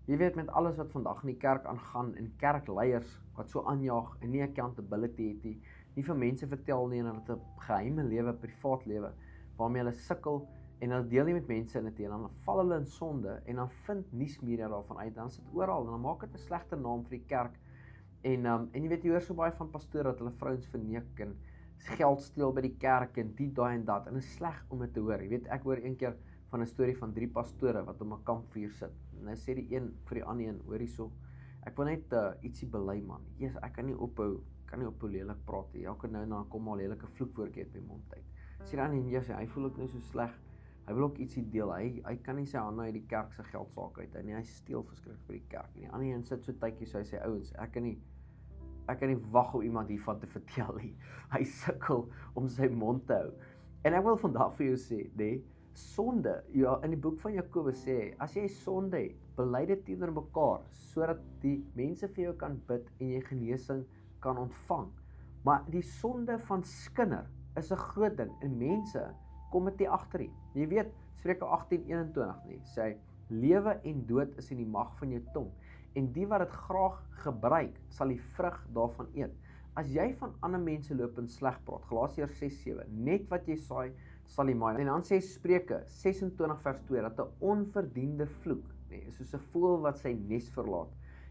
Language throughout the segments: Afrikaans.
Jy weet met alles wat vandag in die kerk aangaan en kerkleiers wat so aanjaag en nie accountability het nie vir mense vertel nie en hulle het 'n geheime lewe, privaat lewe waarmee hulle sukkel en hulle deel nie met mense in dit en dan val hulle in sonde en dan vind nuusmedia daarvan uit, dan sit oral en dan maak dit 'n slegter naam vir die kerk. En jy weet jy hoor so baie van pastore dat hulle vrouens verneek en geld steel by die kerk en die daai en dat en dit is sleg om dit te hoor. Jy weet ek hoor een keer van 'n storie van 3 pastore wat om 'n kampvuur sit. En hy sê die een vir die ander een, hoor hierso, ek wil net ietsie bely man. Jesus, ek kan nie ophou lelik praat nie. Elke nou en dan kom al lelike vloekwoordjie uit my mond uit. Sê dan en Jesus, hy voel ook nou so sleg. Hy wil ook ietsie deel. Hy kan nie sy hande uit die kerk se geld saak uit en hy steel verskriklik by die kerk. En die ander een sit so tydjie so hy sê ouens, ek kan nie wag om iemand hiervan te vertel nie. Hy sukkel om sy mond te hou. En ek wil vandag vir jou sê, nee, sonde, ja, in die boek van Jakobus sê, as jy sonde het, bely dit teenoor mekaar, sodat die mense vir jou kan bid en jy genesing kan ontvang. Maar die sonde van skinder is 'n groot ding en mense kom dit nie agter nie. Jy weet, Spreuke 18:21 nie, sê hy, lewe en dood is in die mag van jou tong en die wat dit graag gebruik, sal die vrug daarvan eet. As jy van ander mense loop en sleg praat, Galasiërs 6:7, net wat jy saai, sal jy maai. En dan sê Spreuke 26 vers 2, dat 'n onverdiende vloek, nee, is soos 'n voël wat sy nes verlaat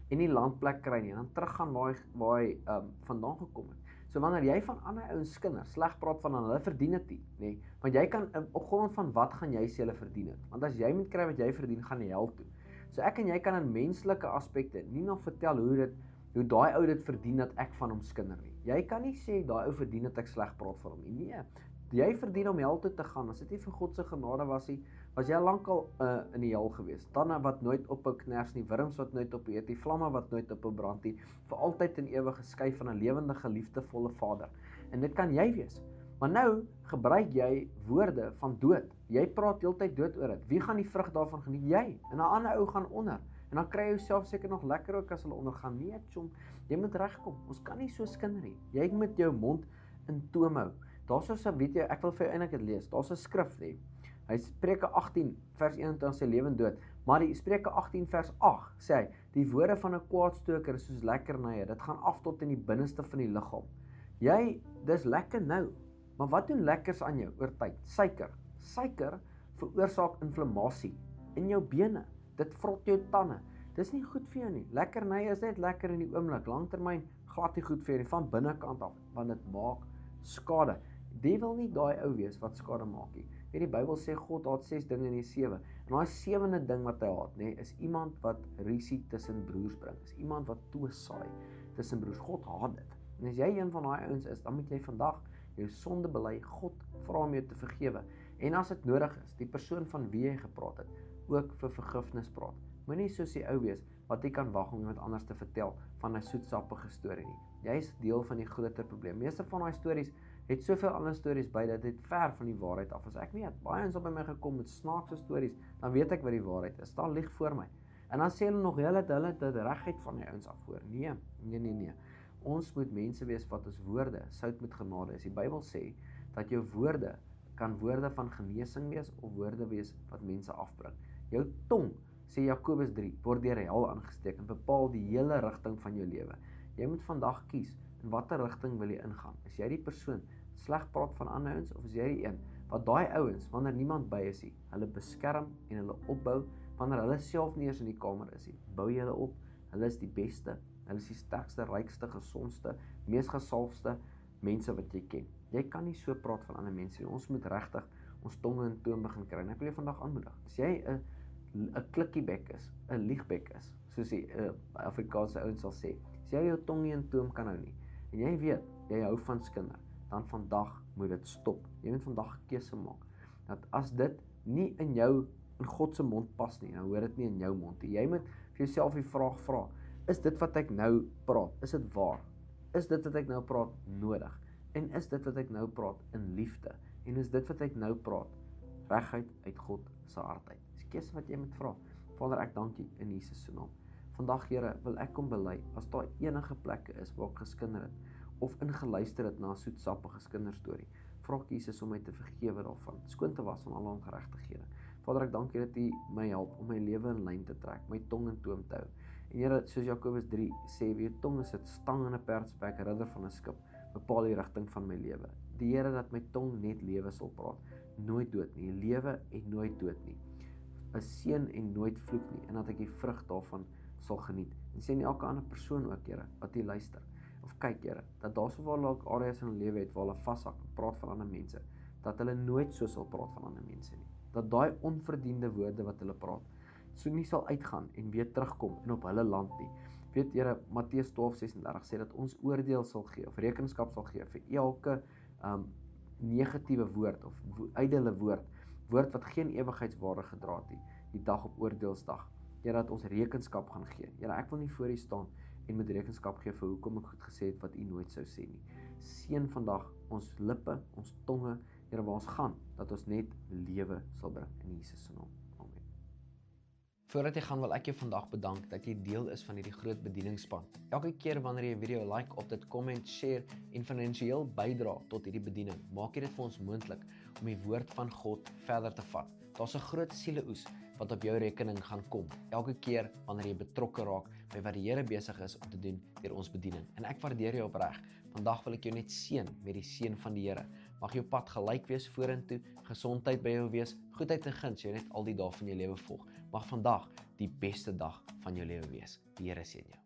en nie landplek kry nie, en dan teruggaan waar hy vandaan gekom het. So wanneer jy van ander ouens kinders sleg praat van hulle verdien dit nie, nee, want jy kan, op grond van wat gaan jy sê hulle verdien het? Want as jy moet kry wat jy verdien, gaan jy hel toe. So ek en jy kan in menslike aspekte nie nog vertel hoe daai ou dit verdien dat ek van hom skinder nie. Jy kan nie sê daai ou verdien dat ek sleg praat van hom nie. Nee, jy verdien om hel toe te gaan. As dit nie vir God se genade was nie, was jy lankal in die hel gewees. Tande wat nooit ophou kners nie, wurms wat nooit ophou eet nie, vlamme wat nooit ophou brand nie, vir altyd en ewig geskei van 'n lewendige, liefdevolle Vader. En dit kan jy wees. Maar nou gebruik jy woorde van dood. Jy praat heeltyd dood oor dit. Wie gaan die vrug daarvan geniet? Jy. En 'n ander ou gaan onder. En dan kry jy jouself seker nog lekker ook as hulle ondergaan. Nee, chom, jy moet regkom. Ons kan nie so skinder nie. Jy moet jou mond in toom hou. Daar's so 'n weet jy, ek wil vir jou eintlik dit lees. Daar's 'n skrif lê. Hy Spreuke 18 vers 21 sê lewe en dood. Maar die Spreuke 18 vers 8 sê hy, die woorde van 'n kwaadstoker is soos lekkernye. Dit gaan af tot in die binneste van die liggaam. Dis lekker nou. Maar wat doen lekkers aan jou oor tyd? Suiker. Suiker veroorsaak inflammasie in jou bene. Dit vrot jou tande. Dis nie goed vir jou nie. Lekkernye is net lekker in die oomblik. Langtermyn glad nie goed vir jou nie van binnekant af, want dit maak skade. Die wil nie daai ou wees wat skade maak nie. Weet die Bybel sê God haat 6 dinge en nie 7. En daai 7de ding wat hy haat, nê, is iemand wat rusie tussen broers bring. Is iemand wat twis saai tussen broers. God haat dit. En as jy een van daai ouens is, dan moet jy vandag jou sonde bely, God vra om jou te vergewe. En as dit nodig is, die persoon van wie jy gepraat het, ook vir vergifnis praat. Moenie soos die ou wees wat jy kan wag om iemand anders te vertel van 'n soetsappige storie nie. Jy is deel van die groter probleem. Meeste van daai stories het soveel ander stories by dat dit ver van die waarheid af is. Ek weet, baie ons op by my gekom met snaakse stories, dan weet ek wat die waarheid is. Daar lig voor my. En dan sê hulle nog hulle dit regheid van die ouens afhoor. Nee. Ons moet mense wees wat ons woorde sout met genade is. Die Bybel sê dat jou woorde kan woorde van genesing wees of woorde wees wat mense afbring. Jou tong, sê Jakobus 3, word deur hel aangesteek en bepaal die hele rigting van jou lewe. Jy moet vandag kies in watter rigting wil jy ingaan. Is jy die persoon sleg praat van ander ouens of is jy die een wat daai ouens wanneer niemand by is nie, hulle beskerm en hulle opbou wanneer hulle self nie eens in die kamer is nie. Bou jy hulle op? Hulle is die beste, hulle is die sterkste, rykste, gesondste, mees gesalfde mense wat jy ken. Jy kan nie so praat van ander mense nie. Ons moet regtig ons tonge in toom begin kry. En ek wil jou vandag aanmoedig. As jy 'n klikkierbek is, 'n liegbek is, soos die Afrikaanse ouens sal sê, as jy jou tong nie in toom kan hou nie, en jy weet, jy hou van skinder, dan vandag moet dit stop. Jy moet vandag 'n keuse maak, dat as dit nie in God se mond pas nie, dan hoor dit nie in jou mond nie. Jy moet vir jouself die vraag vra, is dit wat ek nou praat, is dit waar? Is dit wat ek nou praat nodig? En is dit wat ek nou praat in liefde? En is dit wat ek nou praat reguit uit God se hart uit? Dis 'n keuse wat jy moet vra. Vader, ek dank U in Jesus se naam. Vandag, Here, wil ek kom bely, as daar enige plekke is waar ek geskinder het, of ingeluister het na 'n soetsappige kinderstorie, vra ek Jesus om my te vergewe daarvan, skoon te was van alle ongeregtighede. Vader, ek dank U dat U my help om my lewe in lyn te trek, my tong in toom te hou. En Here, soos Jakobus 3 sê, wie jou tong is 'n stang in 'n perdspek, rudder van 'n skip, bepaal die rigting van my lewe. Die Here dat my tong net lewe sal praat, nooit dood nie, lewe en nooit dood nie. 'n Seën en nooit vloek nie, en dat ek die vrug daarvan sal geniet. En sê nie elke ander persoon ook, Here, wat U luister. Of kyk, Here, dat daar sou waar dalk areas in hulle lewe het waar hulle vashak en praat van ander mense, dat hulle nooit so sal praat van ander mense nie. Dat daai onverdiende woorde wat hulle praat, so nie sal uitgaan en weer terugkom en op hulle land nie. Weet Here, Matteus 12:36 sê dat ons oordeel sal gee of rekenskap sal gee vir elke negatiewe woord of ydelle woord wat geen ewigheidswaarde gedra het nie, die dag op oordeelsdag. Here, dat ons rekenskap gaan gee. Here, ek wil nie voor U staan en met rekenskap gee vir hoekom ek goed gesê het wat U nooit sou sê nie. Seën vandag ons lippe, ons tonge, Here, waar ons gaan, dat ons net lewe sal bring in Jesus se naam. Amen. Voordat jy gaan, wil ek jou vandag bedank dat jy deel is van hierdie groot bedieningsspan. Elke keer wanneer jy 'n video like op dit, comment, share en finansiëel bydra tot hierdie bediening, maak jy dit vir ons moontlik om die woord van God verder te vat. Daar's 'n groot sieleoes wat op jou rekening gaan kom, elke keer wanneer jy betrokke raak by wat die Here besig is om te doen deur ons bediening. En ek waardeer jou opreg. Vandag wil ek jou net seën met die seën van die Here. Mag jou pad gelyk wees vorentoe, gesondheid by jou wees, goedheid en guns jou net al die dae van jou lewe volg. Mag vandag die beste dag van jou lewe wees. Die Here seën jou.